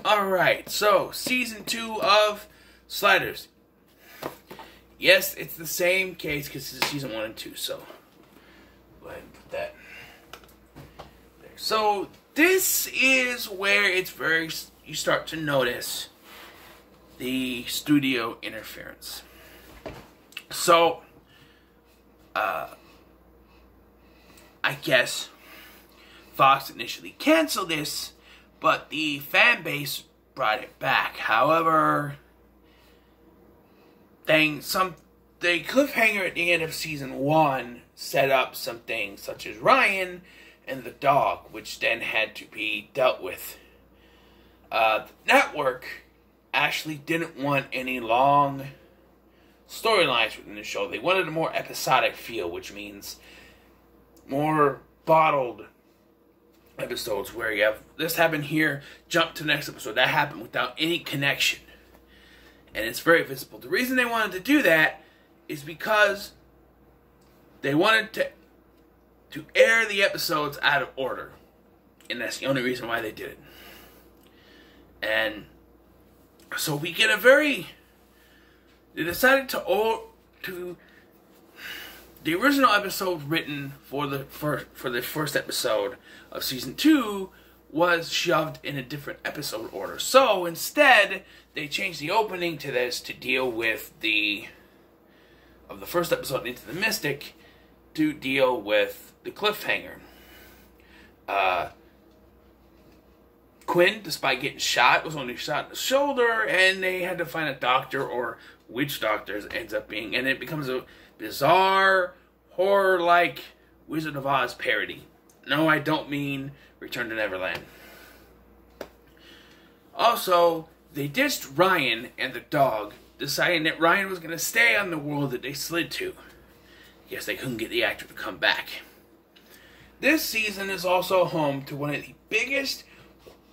Alright, so Season 2 of Sliders. Yes, it's the same case because it's Season 1 and 2, so go ahead and put that there. So, this is where you start to notice the studio interference. So, I guess Fox initially canceled this, but the fan base brought it back. However, the cliffhanger at the end of Season 1 set up some things such as Ryan and the dog, which then had to be dealt with. The network actually didn't want any long storylines within the show. They wanted a more episodic feel, which means more bottled episodes where you have this happened here, jump to the next episode, that happened without any connection. And it's very visible. The reason they wanted to do that is because they wanted to air the episodes out of order. And that's the only reason why they did it. And so we get they decided to the original episode written for the first episode of Season 2 was shoved in a different episode order. So instead, they changed the opening to this to deal with the first episode, Into the Mystic, to deal with the cliffhanger. Quinn, despite getting shot, was only shot in the shoulder, and they had to find a doctor, or which doctors ends up being, and it becomes a bizarre, horror-like Wizard of Oz parody. No, I don't mean Return to Neverland. Also, they ditched Ryan and the dog, deciding that Ryan was going to stay on the world that they slid to. I guess they couldn't get the actor to come back. This season is also home to one of the biggest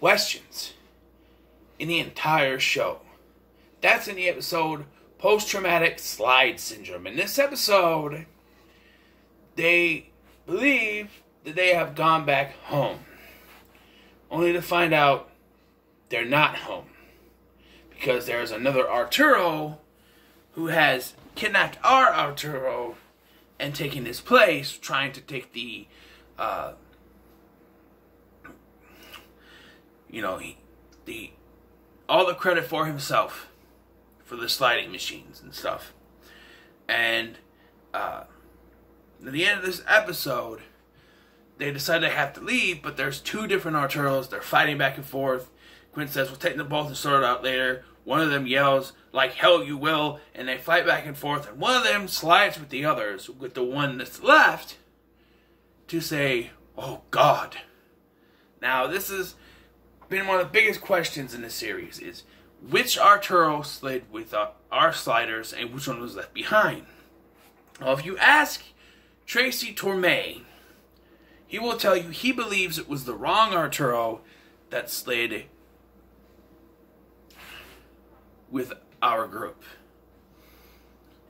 questions in the entire show. That's in the episode Post-Traumatic Slide Syndrome. In this episode, they believe that they have gone back home, only to find out they're not home, because there's another Arturo who has kidnapped our Arturo and taken his place, trying to take the all the credit for himself for the sliding machines and stuff. And at the end of this episode, they decide they have to leave, but there's two different Arturos. They're fighting back and forth. Quinn says, we'll take them both and sort it out later. One of them yells, like hell you will, and they fight back and forth, and one of them slides with the others, with the one that's left, to say, oh God. Now, this has been one of the biggest questions in the series, is which Arturo slid with our sliders, and which one was left behind? Well, if you ask Tracy Torme, he will tell you he believes it was the wrong Arturo that slid with our group.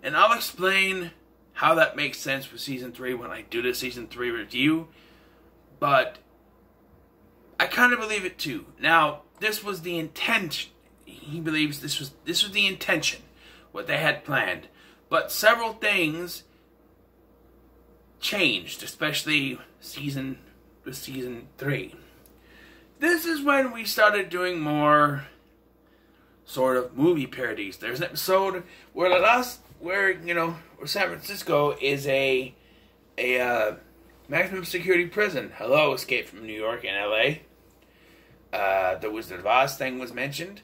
And I'll explain how that makes sense for Season 3 when I do the Season 3 review, but I kind of believe it too. Now, this was the intent. He believes this was the intention, what they had planned. But several things changed, especially Season 3. This is when we started doing more sort of movie parodies. There's an episode where San Francisco is a maximum security prison. Hello, Escape from New York and LA. The Wizard of Oz thing was mentioned.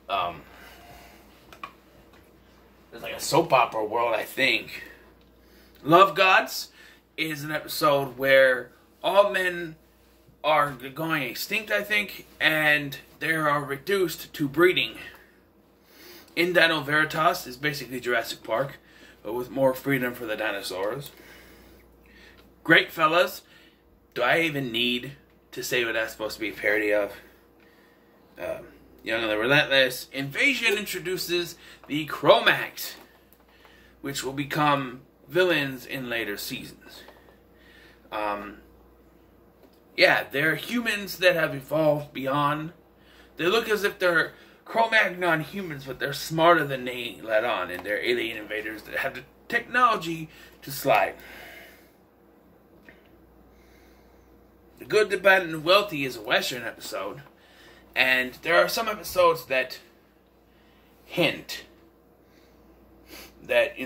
There's like a soap opera world, I think. Love Gods is an episode where all men are going extinct, I think, and they are reduced to breeding. In Dino Veritas is basically Jurassic Park, but with more freedom for the dinosaurs. Great Fellas. Do I even need to say what that's supposed to be a parody of? Young and the Relentless. Invasion introduces the Cro-Mags, which will become villains in later seasons. Yeah, they're humans that have evolved beyond They look as if they're Cro-Magnon humans, but they're smarter than they let on, and they're alien invaders that have the technology to slide. The Good, the Bad, and the Wealthy is a Western episode, and there are some episodes that hint that,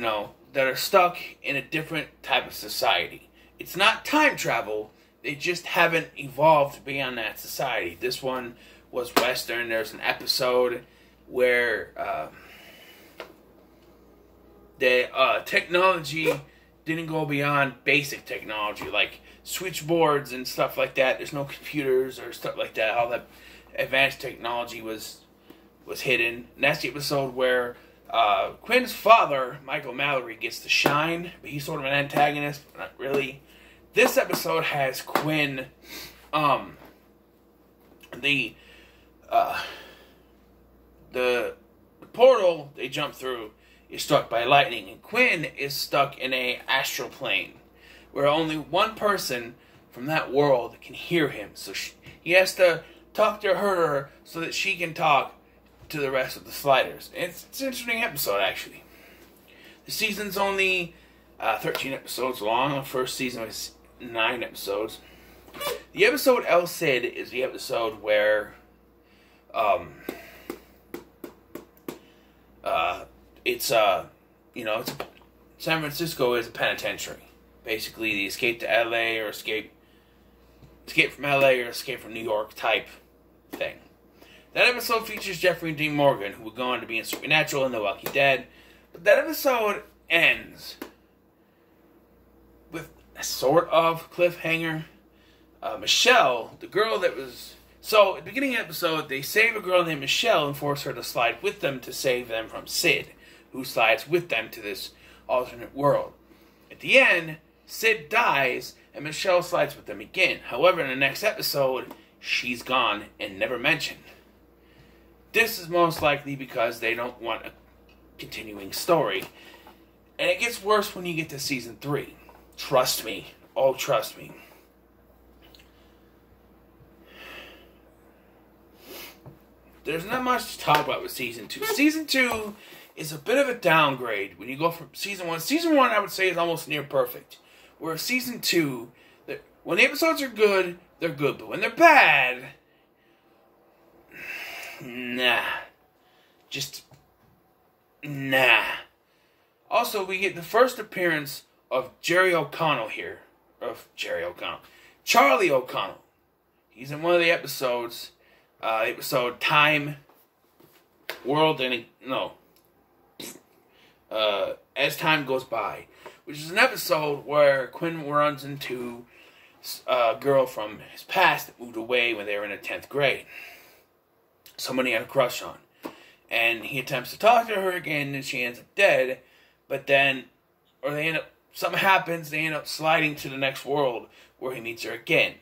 that are stuck in a different type of society. It's not time travel, they just haven't evolved beyond that society. This one was Western. There's an episode where the technology didn't go beyond basic technology, like switchboards and stuff like that. There's no computers or stuff like that. All that advanced technology was hidden. And that's the episode where Quinn's father, Michael Mallory, gets to shine, but he's sort of an antagonist, but not really. This episode has Quinn, the portal they jump through is struck by lightning, and Quinn is stuck in a astral plane where only one person from that world can hear him. So he has to talk to her so that she can talk to the rest of the Sliders. It's an interesting episode, actually. The season's only 13 episodes long. The first season was 9 episodes. The episode El Cid is the episode where it's San Francisco is a penitentiary. Basically, the escape to LA or escape from LA or escape from New York type thing. That episode features Jeffrey Dean Morgan, who would go on to be in Supernatural and The Walking Dead. But that episode ends with a sort of cliffhanger. Michelle, the girl that was... So, at the beginning of the episode, they save a girl named Michelle and force her to slide with them to save them from Sid, who slides with them to this alternate world. At the end, Sid dies, and Michelle slides with them again. However, in the next episode, she's gone and never mentioned. This is most likely because they don't want a continuing story. And it gets worse when you get to season 3. Trust me. Oh, trust me. There's not much to talk about with season 2. Season 2 is a bit of a downgrade when you go from season 1. Season 1, I would say, is almost near perfect. Whereas season 2, when the episodes are good, they're good. But when they're bad, nah. Just, nah. Also, we get the first appearance of Charlie O'Connell. He's in one of the episodes. Episode Time, World, and... As Time Goes By. Which is an episode where Quinn runs into a girl from his past that moved away when they were in the 10th grade. Someone he had a crush on. And he attempts to talk to her again, and she ends up dead. But then... something happens, they end up sliding to the next world where he meets her again.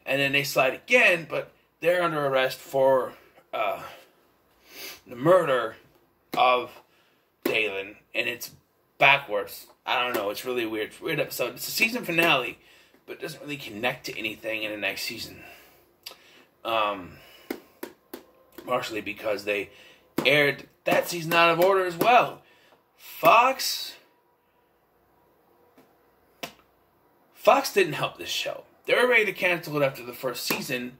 And then they slide again, but they're under arrest for the murder of Dalen, and it's backwards. I don't know, it's really weird. Weird episode. It's a season finale, but it doesn't really connect to anything in the next season. Partially because they aired that season out of order as well. Fox didn't help this show. They were ready to cancel it after the first season,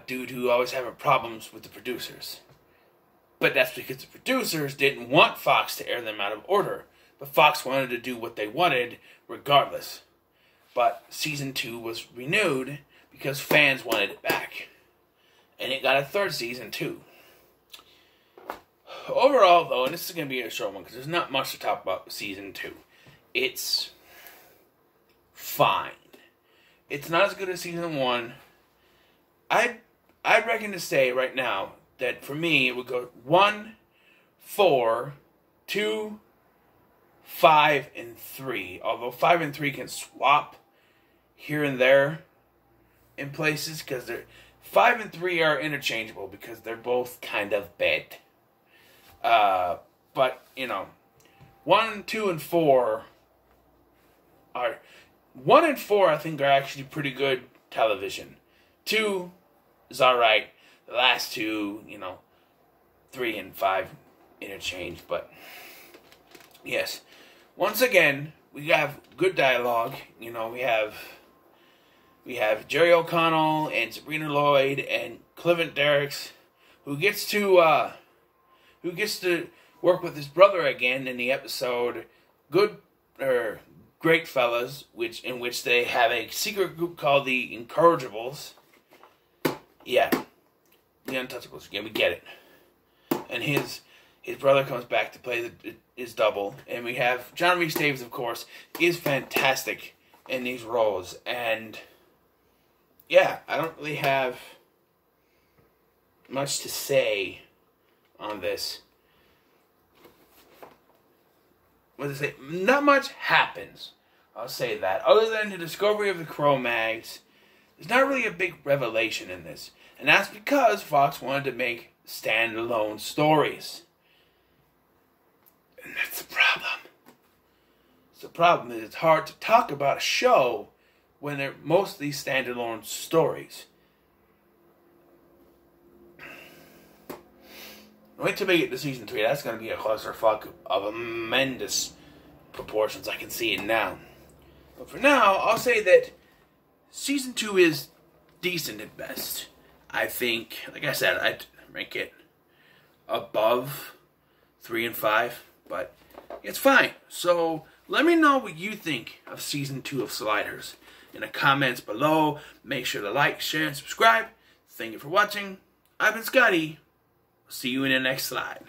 due to always having problems with the producers. But that's because the producers didn't want Fox to air them out of order. But Fox wanted to do what they wanted regardless. But season 2 was renewed because fans wanted it back. And it got a third season too. Overall though, and this is going to be a short one because there's not much to talk about with season 2. It's fine. It's not as good as season 1. I'd reckon to say right now that for me it would go 1, 4, 2, 5, and 3. Although 5 and 3 can swap here and there in places because 5 and 3 are interchangeable because they're both kind of bad. But 1, 2, and 4 are 1 and 4 I think are actually pretty good television. 2 is alright. The last two, 3 and 5 interchange. But yes, once again, we have good dialogue. We have Jerry O'Connell and Sabrina Lloyd and Clivent Derricks, who gets to work with his brother again in the episode Great Fellas, in which they have a secret group called the Incorrigibles. Yeah, the Untouchables again. We get it. And his brother comes back to play his double, and we have John Rhys-Davies, of course, is fantastic in these roles, and yeah, I don't really have much to say on this. What to say? Not much happens. I'll say that. Other than the discovery of the Cro-Mags, there's not really a big revelation in this. And that's because Fox wanted to make standalone stories. And that's the problem. The problem is it's hard to talk about a show when they're mostly standalone stories. Wait till we get to season 3. That's going to be a clusterfuck of immense proportions. I can see it now. But for now, I'll say that season 2 is decent at best. I think, like I said, I'd rank it above 3 and 5, but it's fine. So let me know what you think of season 2 of Sliders in the comments below. Make sure to like, share, and subscribe. Thank you for watching. I've been Scotty. See you in the next slide.